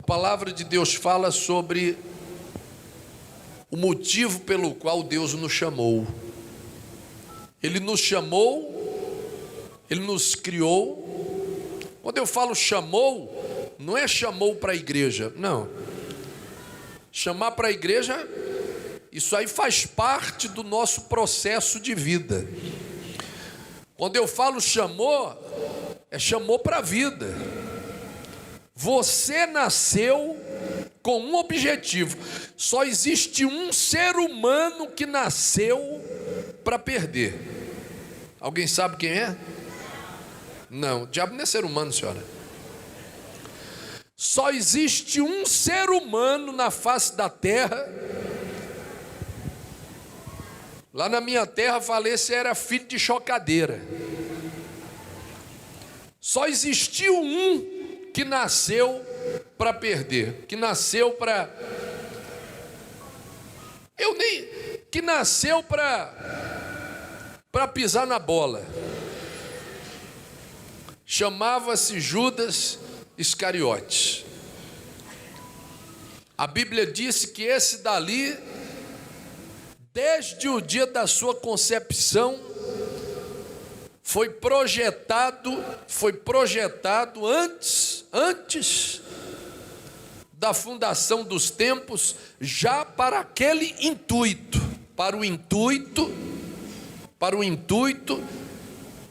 palavra de Deus fala sobre o motivo pelo qual Deus nos chamou. Ele nos chamou, Ele nos criou. Quando eu falo chamou, não é chamou para a igreja, não. Chamar para a igreja, isso aí faz parte do nosso processo de vida. Quando eu falo chamou, é chamou para a vida. Você nasceu com um objetivo. Só existe um ser humano que nasceu para perder. Alguém sabe quem é? Não, o diabo não é ser humano, senhora. Só existe um ser humano na face da terra. Lá na minha terra, falece, era filho de chocadeira. Só existiu um que nasceu para perder, que nasceu para... que nasceu para pisar na bola. Chamava-se Judas Iscariotes. A Bíblia disse que esse dali, desde o dia da sua concepção, foi projetado antes da fundação dos tempos, já para aquele intuito, para o intuito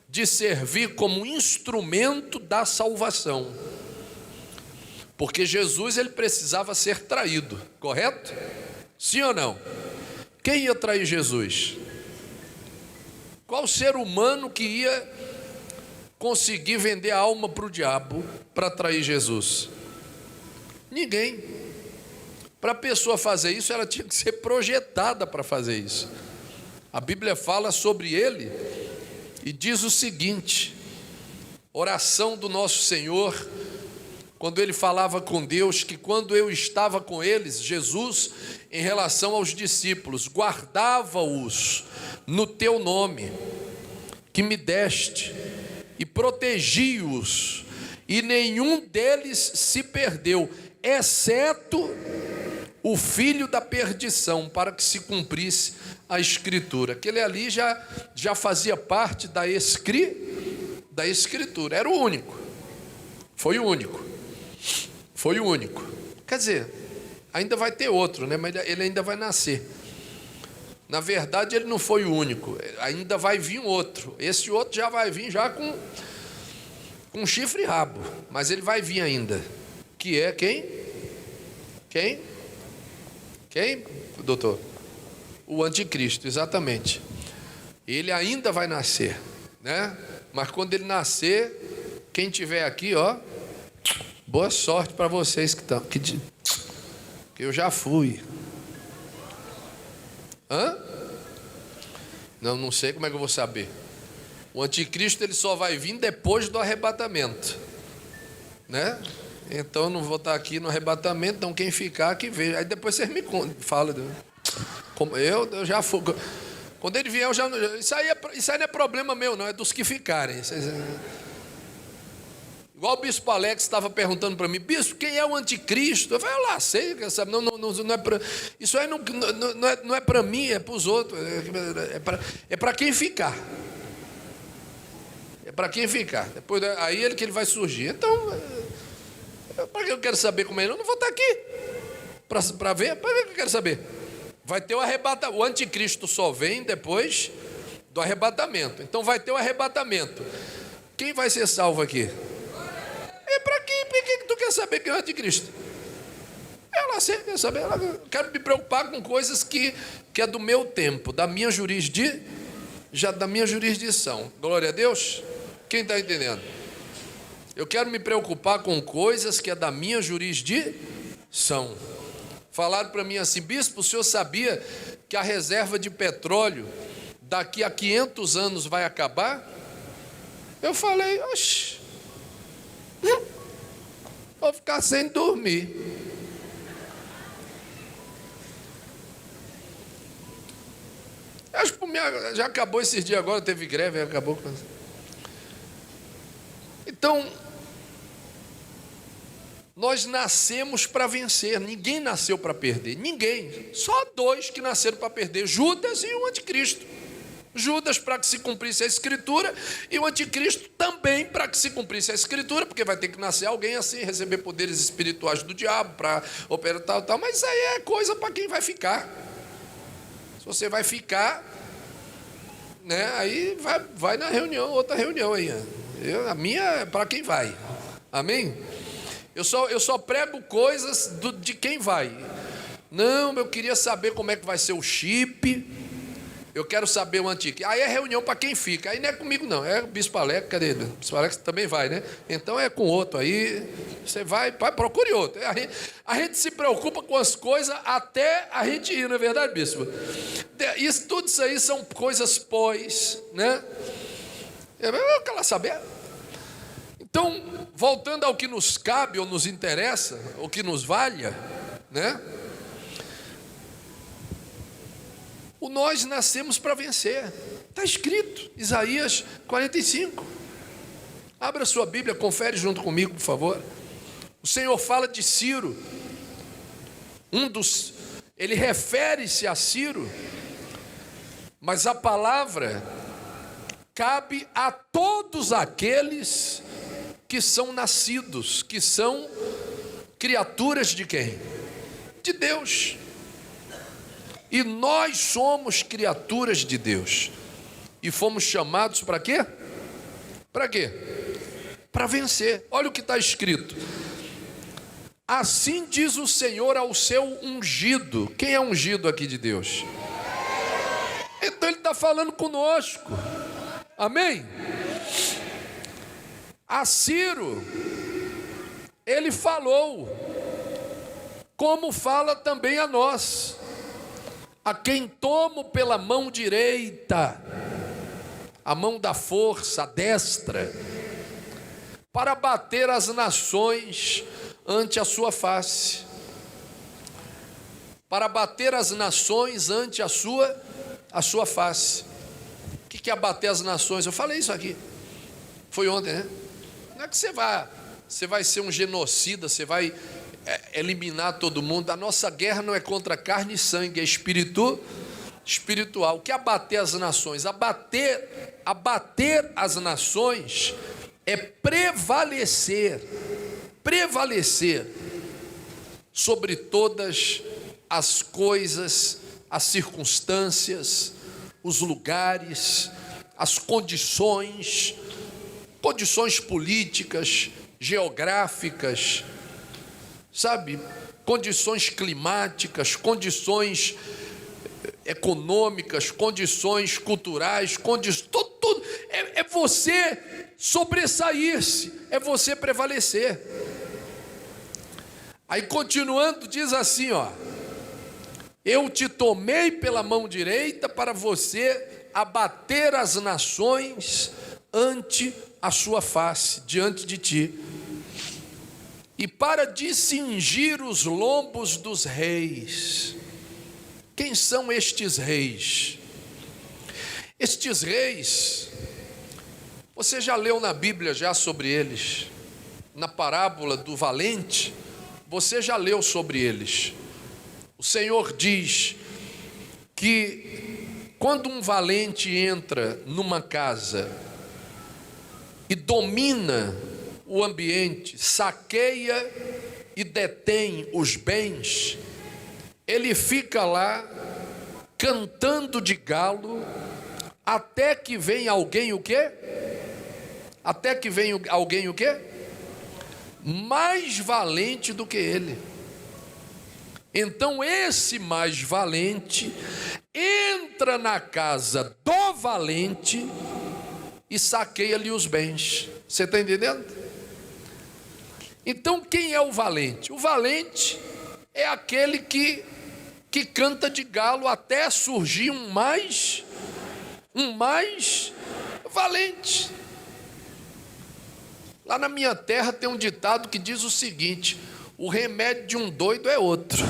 de servir como instrumento da salvação. Porque Jesus, ele precisava ser traído, correto? Sim ou não? Quem ia trair Jesus? Qual ser humano que ia conseguir vender a alma para o diabo para trair Jesus? Ninguém. Para a pessoa fazer isso, ela tinha que ser projetada para fazer isso. A Bíblia fala sobre ele e diz o seguinte: oração do nosso Senhor, quando ele falava com Deus, que quando eu estava com eles, Jesus, em relação aos discípulos, guardava-os no teu nome, que me deste, e protegi-os, e nenhum deles se perdeu, exceto o filho da perdição, para que se cumprisse a Escritura. Aquele ali já fazia parte da Escritura, era o único, foi o único. Quer dizer, ainda vai ter outro, né? Mas ele ainda vai nascer. Na verdade, ele não foi o único, ainda vai vir um outro. Esse outro já vai vir já com chifre e rabo, mas ele vai vir ainda. Que é quem? Quem, doutor? O anticristo, exatamente. Ele ainda vai nascer, né? Mas quando ele nascer, quem tiver aqui, ó, boa sorte para vocês que estão, que eu já fui. Hã? Não sei como é que eu vou saber. O anticristo, ele só vai vir depois do arrebatamento, né? Então eu não vou estar aqui no arrebatamento, então quem ficar que veja. Aí depois vocês me falam. Como eu já fui. Quando ele vier, eu já. Isso aí não é problema meu, não, é dos que ficarem. Igual o bispo Alex estava perguntando para mim: bispo, quem é o anticristo? Eu falei: eu lá sei, sabe? Não é pra, isso aí não é para mim, é para os outros, é para quem ficar. É para quem ficar. Depois, aí ele que ele vai surgir. Então, para que eu quero saber como é ele? Eu não vou estar aqui para ver. Para que eu quero saber? Vai ter o arrebatamento. O anticristo só vem depois do arrebatamento. Então vai ter o arrebatamento. Quem vai ser salvo aqui? É para quem? Por que tu quer saber quem é o anticristo? Ela quer saber. Eu quero me preocupar com coisas que é do meu tempo, da minha jurisdição. Glória a Deus. Quem está entendendo? Eu quero me preocupar com coisas que é da minha jurisdição. Falaram para mim assim: bispo, o senhor sabia que a reserva de petróleo daqui a 500 anos vai acabar? Eu falei: oxe, vou ficar sem dormir. Acho que já acabou esses dias agora, teve greve, acabou. Então, Nós nascemos para vencer, ninguém nasceu para perder, ninguém. Só dois que nasceram para perder, Judas e o anticristo. Judas para que se cumprisse a escritura e o anticristo também para que se cumprisse a escritura, porque vai ter que nascer alguém assim, receber poderes espirituais do diabo para operar tal, mas isso aí é coisa para quem vai ficar. Se você vai ficar, né, aí vai na reunião, outra reunião aí. A minha é para quem vai, amém? Eu só prego coisas de quem vai. Não, eu queria saber como é que vai ser o chip. Eu quero saber o antigo. Aí é reunião para quem fica. Aí não é comigo não, é o Bispo Alex. Cadê? O Bispo Alex também vai, né? Então é com outro. Aí você vai, procure outro. A gente se preocupa com as coisas até a gente ir, não é verdade, Bispo? Tudo isso aí são coisas pós, né? Eu quero saber. Então, voltando ao que nos cabe ou nos interessa, o que nos valha, né? Nós nascemos para vencer. Está escrito, Isaías 45. Abra sua Bíblia, confere junto comigo, por favor. O Senhor fala de Ciro. Ele refere-se a Ciro, mas a palavra cabe a todos aqueles que são nascidos, que são criaturas de quem? De Deus. E nós somos criaturas de Deus. E fomos chamados para quê? Para quê? Para vencer. Olha o que está escrito. Assim diz o Senhor ao seu ungido. Quem é ungido aqui de Deus? Então ele está falando conosco. Amém? A Ciro, ele falou, como fala também a nós, a quem tomo pela mão direita, a mão da força, a destra, para bater as nações ante a sua face, para bater as nações ante a sua face. O que é bater as nações? Eu falei isso aqui, foi ontem, né? Não é que você vai ser um genocida, você vai eliminar todo mundo. A nossa guerra não é contra carne e sangue, é espiritual. O que é abater as nações? Abater as nações é prevalecer sobre todas as coisas, as circunstâncias, os lugares, as condições políticas, geográficas, sabe, condições climáticas, condições econômicas, condições culturais, tudo. É você sobressair-se, é você prevalecer. Aí continuando diz assim, ó: eu te tomei pela mão direita para você abater as nações ante a sua face, diante de ti, e para discingir os lombos dos reis. Quem são estes reis? Estes reis, você já leu na Bíblia já sobre eles, na parábola do valente, você já leu sobre eles. O Senhor diz que quando um valente entra numa casa e domina o ambiente, saqueia e detém os bens, ele fica lá cantando de galo até que vem alguém o quê? Até que vem alguém o quê? Mais valente do que ele. Então esse mais valente entra na casa do valente e saqueia-lhe os bens. Você está entendendo? Então quem é o valente? O valente é aquele que canta de galo até surgir um mais valente. Lá na minha terra tem um ditado que diz o seguinte: o remédio de um doido é outro.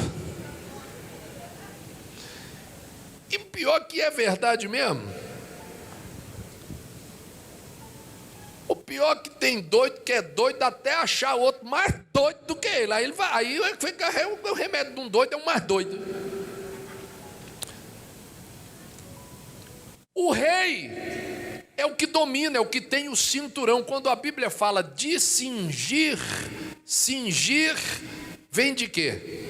E pior que é verdade mesmo. Pior que tem doido que é doido até achar outro mais doido do que ele. Aí o remédio de um doido é um mais doido. O rei é o que domina, é o que tem o cinturão. Quando a Bíblia fala de cingir, cingir vem de quê?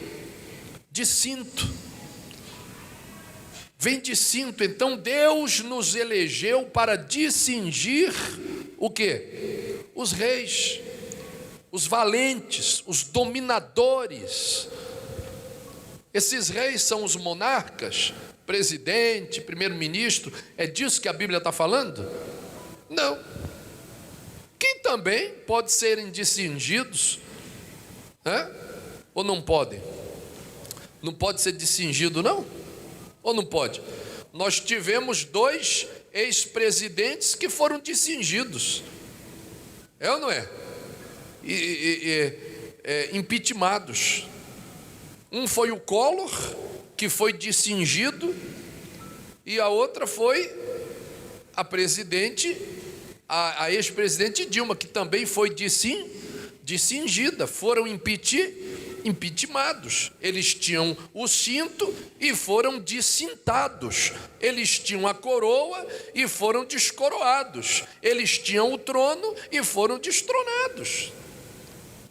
De cinto. Vem de cinto. Então Deus nos elegeu para discingir o quê? Os reis, os valentes, os dominadores. Esses reis são os monarcas, presidente, primeiro-ministro. É disso que a Bíblia está falando? Não. Que também pode serem discingidos, né? Ou não podem? Não pode ser discingido, não? Ou não pode? Nós tivemos 2 ex-presidentes que foram discingidos. É ou não é? Impeachmentados. Um foi o Collor, que foi discingido, e a outra foi a presidente, a ex-presidente Dilma, que também foi discingida. Foram impeachmentados. Eles tinham o cinto e foram descintados. Eles tinham a coroa e foram descoroados. Eles tinham o trono e foram destronados.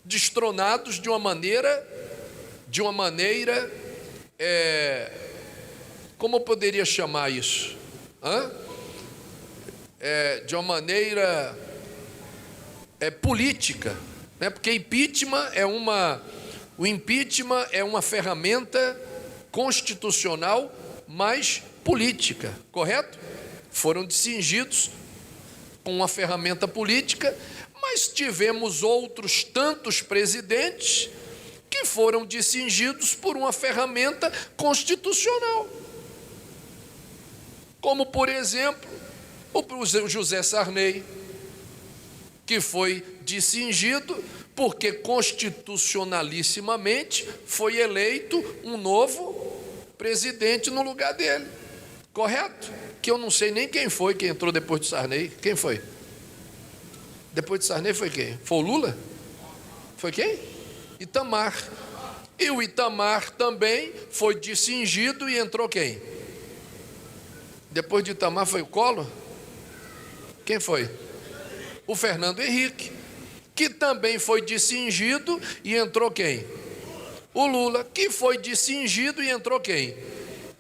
Destronados de uma maneira, como eu poderia chamar isso? De uma maneira política, né? Porque o impeachment é uma ferramenta constitucional, mas política, correto? Foram discingidos com uma ferramenta política, mas tivemos outros tantos presidentes que foram discingidos por uma ferramenta constitucional. Como, por exemplo, o José Sarney, que foi discingido porque constitucionalissimamente foi eleito um novo presidente no lugar dele. Correto? Que eu não sei nem quem foi que entrou depois de Sarney. Quem foi? Depois de Sarney foi quem? Foi o Lula? Foi quem? Itamar. E o Itamar também foi discingido e entrou quem? Depois de Itamar foi o Collor? Quem foi? O Fernando Henrique, que também foi discingido e entrou quem? O Lula, que foi discingido e entrou quem?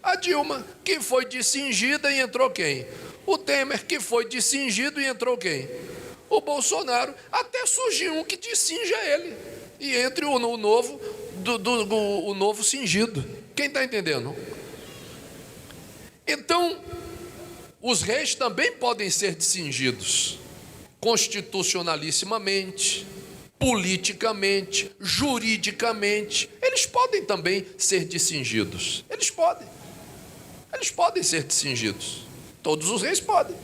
A Dilma, que foi discingida e entrou quem? O Temer, que foi discingido e entrou quem? O Bolsonaro. Até surgiu um que discinja ele e entre o novo o novo cingido. Quem está entendendo? Então, os reis também podem ser discingidos constitucionalissimamente, politicamente, juridicamente. Eles podem também ser discingidos. Eles podem ser discingidos. Todos os reis podem,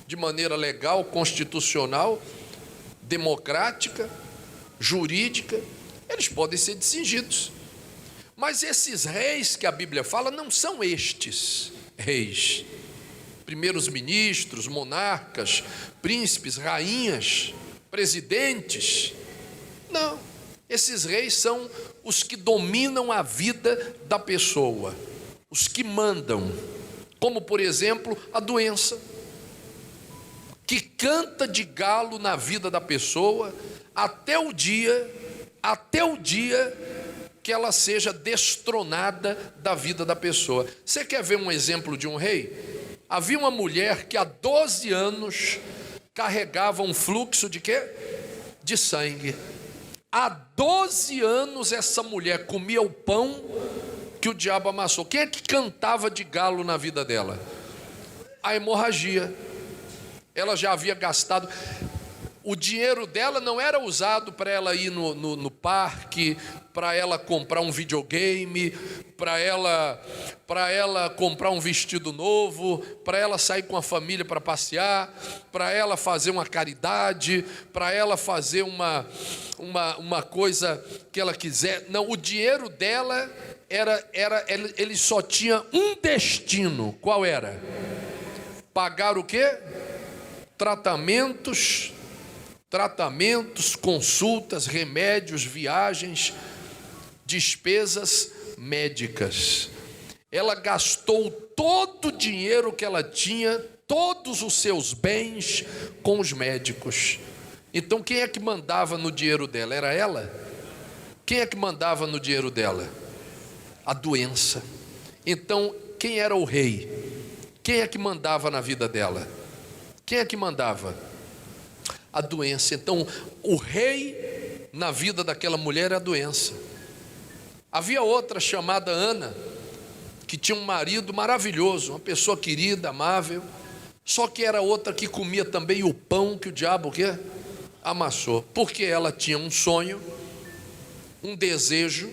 de maneira legal, constitucional, democrática, jurídica. Eles podem ser discingidos. Mas esses reis que a Bíblia fala não são estes reis. Primeiros ministros, monarcas, príncipes, rainhas, presidentes. Não, esses reis são os que dominam a vida da pessoa, os que mandam, como por exemplo a doença, que canta de galo na vida da pessoa até o dia que ela seja destronada da vida da pessoa. Você quer ver um exemplo de um rei? Havia uma mulher que há 12 anos carregava um fluxo de quê? De sangue. Há 12 anos essa mulher comia o pão que o diabo amassou. Quem é que cantava de galo na vida dela? A hemorragia. Ela já havia gastado. O dinheiro dela não era usado para ela ir no parque, para ela comprar um videogame, para ela comprar um vestido novo, para ela sair com a família para passear, para ela fazer uma caridade, para ela fazer uma coisa que ela quiser. Não, o dinheiro dela ele só tinha um destino. Qual era? Pagar o quê? Tratamentos tratamentos, consultas, remédios, viagens, despesas médicas. Ela gastou todo o dinheiro que ela tinha, todos os seus bens com os médicos. Então quem é que mandava no dinheiro dela? Era ela? Quem é que mandava no dinheiro dela? A doença. Então quem era o rei? Quem é que mandava na vida dela? Quem é que mandava? A doença. Então o rei na vida daquela mulher é a doença. Havia outra chamada Ana, que tinha um marido maravilhoso, uma pessoa querida, amável, só que era outra que comia também o pão que o diabo, o quê? Amassou, porque ela tinha um sonho, um desejo,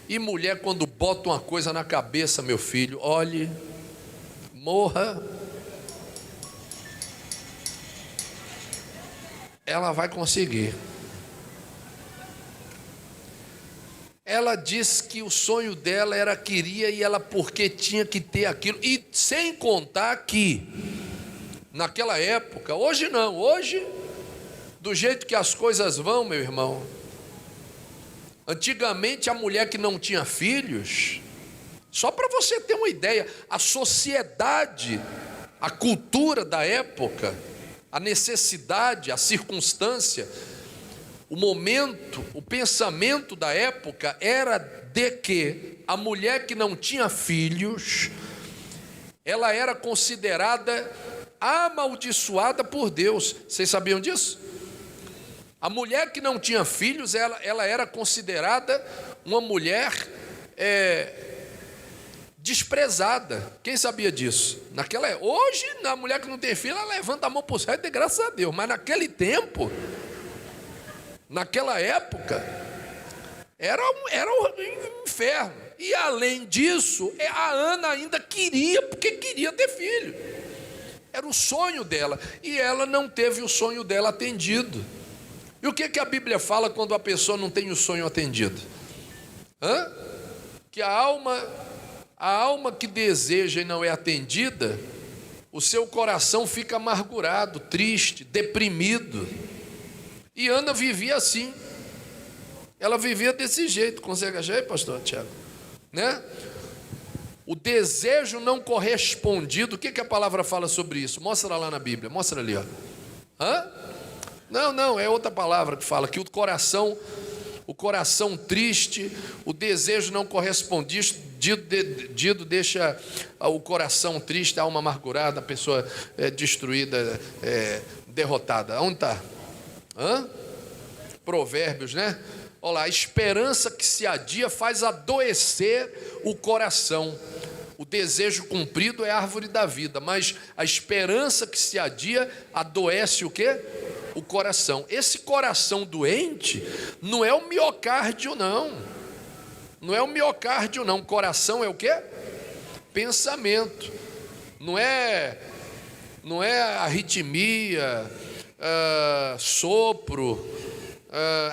e mulher quando bota uma coisa na cabeça, meu filho, olhe, morra, ela vai conseguir. Ela disse que o sonho dela era queria e ela porque tinha que ter aquilo. E sem contar que, naquela época, hoje não, hoje, do jeito que as coisas vão, meu irmão, antigamente a mulher que não tinha filhos, só para você ter uma ideia, a sociedade, a cultura da época, a necessidade, a circunstância, o momento, o pensamento da época era de que a mulher que não tinha filhos, ela era considerada amaldiçoada por Deus. Vocês sabiam disso? A mulher que não tinha filhos, ela era considerada uma mulher desprezada. Quem sabia disso? Hoje, a mulher que não tem filho, ela levanta a mão para o céu e dê graças a Deus. Mas naquele tempo, naquela época, era um inferno. E além disso, a Ana ainda queria, porque queria ter filho. Era o sonho dela. E ela não teve o sonho dela atendido. E o que a Bíblia fala quando a pessoa não tem o sonho atendido? Que a alma que deseja e não é atendida, o seu coração fica amargurado, triste, deprimido. E Ana vivia assim. Ela vivia desse jeito. Consegue achar aí, pastor Tiago? Né? O desejo não correspondido. O que a palavra fala sobre isso? Mostra lá na Bíblia. Mostra ali, ó. Não, é outra palavra que fala que o coração triste, o desejo não correspondido deixa o coração triste, a alma amargurada, a pessoa destruída, derrotada. Onde está? Provérbios, né? Olha lá, a esperança que se adia faz adoecer o coração. O desejo cumprido é a árvore da vida, mas a esperança que se adia adoece o quê? O coração. Esse coração doente não é o miocárdio, não. Não é o miocárdio, não. Coração é o quê? Pensamento. Não é arritmia, sopro,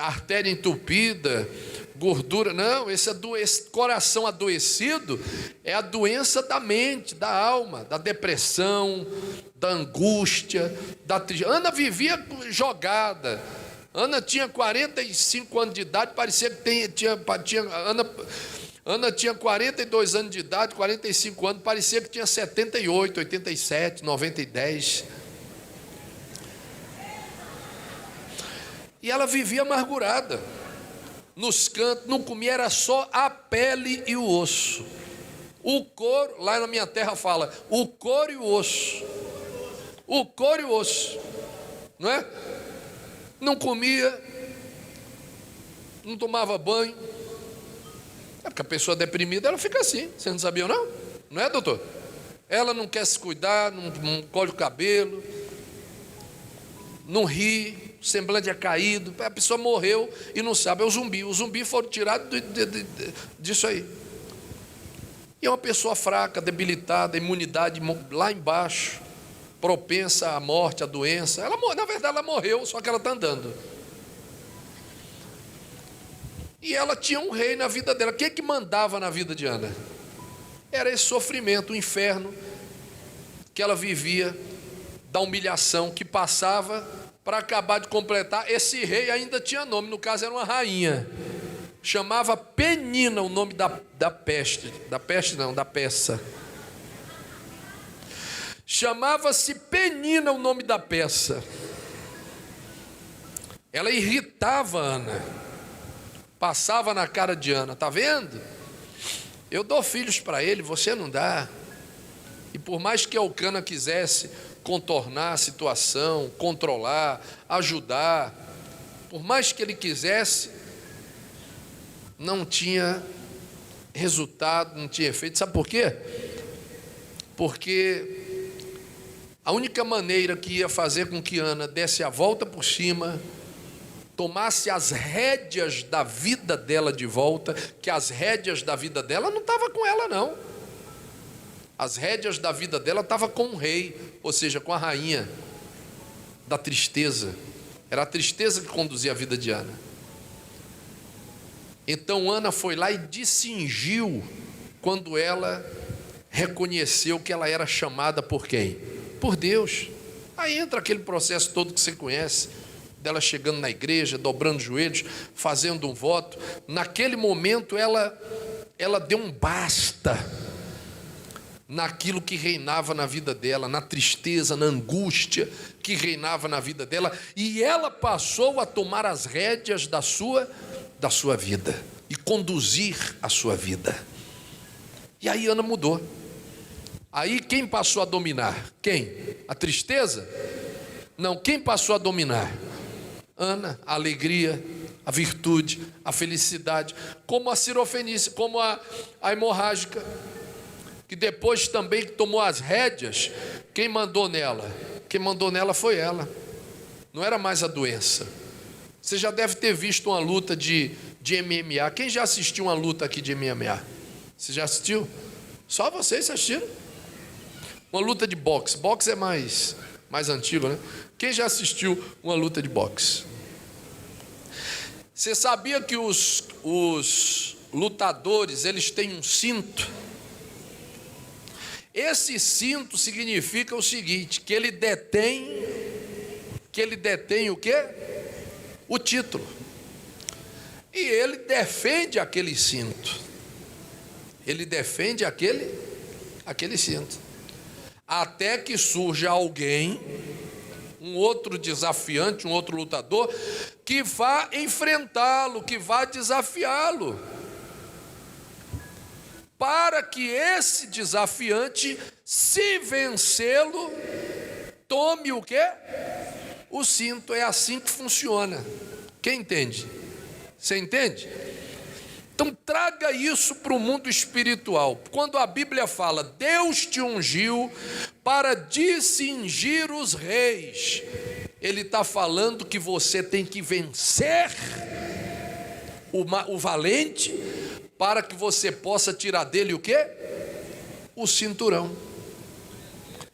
artéria entupida, gordura. Não, esse coração adoecido é a doença da mente, da alma, da depressão, da angústia, da tristeza. Ana vivia jogada. Ana tinha 45 anos de idade, parecia que Ana tinha 42 anos de idade, 45 anos, parecia que tinha 78, 87, 90 e 10. E ela vivia amargurada. Nos cantos, não comia, era só a pele e o osso. O couro, lá na minha terra fala, o couro e o osso. O couro e o osso. Não é? Não comia, não tomava banho. É porque a pessoa deprimida, ela fica assim. Vocês não sabiam, não? Não é, doutor? Ela não quer se cuidar, não colhe o cabelo, não ri, o semblante é caído. A pessoa morreu e não sabe, é o zumbi. Os zumbis foram tirados disso aí. E é uma pessoa fraca, debilitada, imunidade lá embaixo, propensa à morte, à doença. Na verdade ela morreu, só que ela está andando. E ela tinha um rei na vida dela. O que mandava na vida de Ana? Era esse sofrimento, o inferno que ela vivia, da humilhação que passava para acabar de completar, esse rei ainda tinha nome, no caso era uma rainha. Chamava Penina o nome da peste. Da peste não, da peça. Chamava-se Penina o nome da peça. Ela irritava Ana. Passava na cara de Ana. Está vendo? Eu dou filhos para ele, você não dá. E por mais que Elcana quisesse contornar a situação, controlar, ajudar, por mais que ele quisesse, não tinha resultado, não tinha efeito. Sabe por quê? Porque a única maneira que ia fazer com que Ana desse a volta por cima, tomasse as rédeas da vida dela de volta, que as rédeas da vida dela não estavam com ela não. As rédeas da vida dela estavam com o rei, ou seja, com a rainha da tristeza. Era a tristeza que conduzia a vida de Ana. Então Ana foi lá e distinguiu quando ela reconheceu que ela era chamada por quem? Por Deus. Aí entra aquele processo todo que você conhece, dela chegando na igreja, dobrando os joelhos, fazendo um voto. Naquele momento ela deu um basta naquilo que reinava na vida dela, na tristeza, na angústia que reinava na vida dela, e ela passou a tomar as rédeas da sua vida e conduzir a sua vida. E aí Ana mudou. Aí quem passou a dominar? Quem? A tristeza? Não, quem passou a dominar? Ana, a alegria, a virtude, a felicidade, como a sirofenícia, como a hemorrágica, que depois também tomou as rédeas. Quem mandou nela? Quem mandou nela foi ela, não era mais a doença. Você já deve ter visto uma luta de MMA. Quem já assistiu uma luta aqui de MMA? Você já assistiu? Só vocês assistiram? Uma luta de boxe. Boxe é mais antigo, né? Quem já assistiu uma luta de boxe? Você sabia que os lutadores, eles têm um cinto? Esse cinto significa o seguinte, que ele detém o quê? O título. E ele defende aquele cinto. Ele defende aquele cinto. Até que surja alguém, um outro desafiante, um outro lutador, que vá enfrentá-lo, que vá desafiá-lo, para que esse desafiante, se vencê-lo, tome o quê? O cinto. É assim que funciona. Quem entende? Você entende? Então traga isso para o mundo espiritual. Quando a Bíblia fala, Deus te ungiu para discingir os reis, Ele está falando que você tem que vencer o valente, para que você possa tirar dele o quê? O cinturão.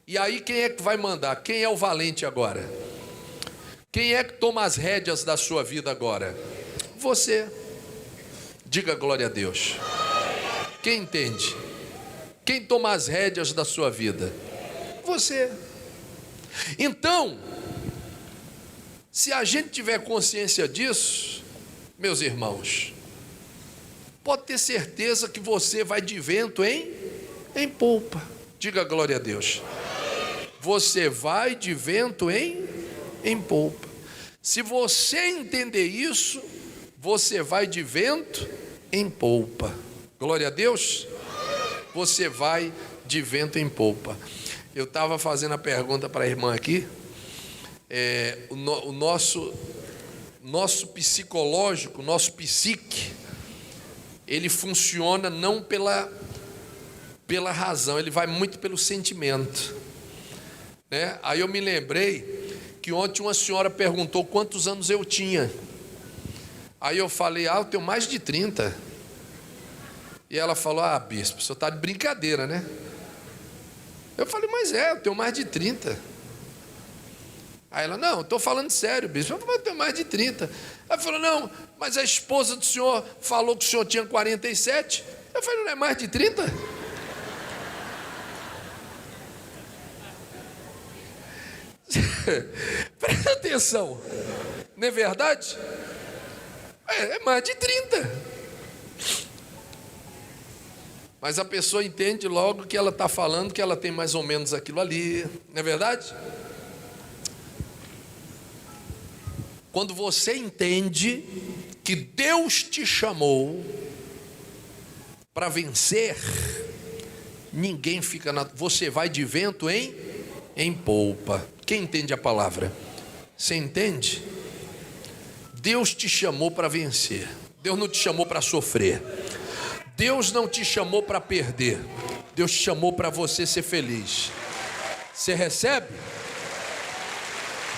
E aí quem é que vai mandar? Quem é o valente agora? Quem é que toma as rédeas da sua vida agora? Você. Diga glória a Deus. Quem entende? Quem toma as rédeas da sua vida? Você. Então, se a gente tiver consciência disso, meus irmãos, pode ter certeza que você vai de vento em polpa. Diga glória a Deus. Você vai de vento em polpa. Se você entender isso, você vai de vento em polpa. Glória a Deus. Você vai de vento em polpa. Eu estava fazendo a pergunta para a irmã aqui. O nosso psicológico, nosso psique, ele funciona não pela razão, ele vai muito pelo sentimento, né? Aí eu me lembrei que ontem uma senhora perguntou quantos anos eu tinha. Aí eu falei, eu tenho mais de 30. E ela falou, bispo, o senhor está de brincadeira, né? Eu falei, mas eu tenho mais de 30. Aí ela, não, estou falando sério, bispo, eu tenho mais de 30. Ela falou, não, mas a esposa do senhor falou que o senhor tinha 47. Eu falei, não é mais de 30? Atenção, não é verdade? É mais de 30. Mas a pessoa entende logo que ela está falando que ela tem mais ou menos aquilo ali, não é verdade? Quando você entende que Deus te chamou para vencer, ninguém fica você vai de vento em polpa. Quem entende a palavra? Você entende? Deus te chamou para vencer. Deus não te chamou para sofrer. Deus não te chamou para perder. Deus te chamou para você ser feliz. Você recebe?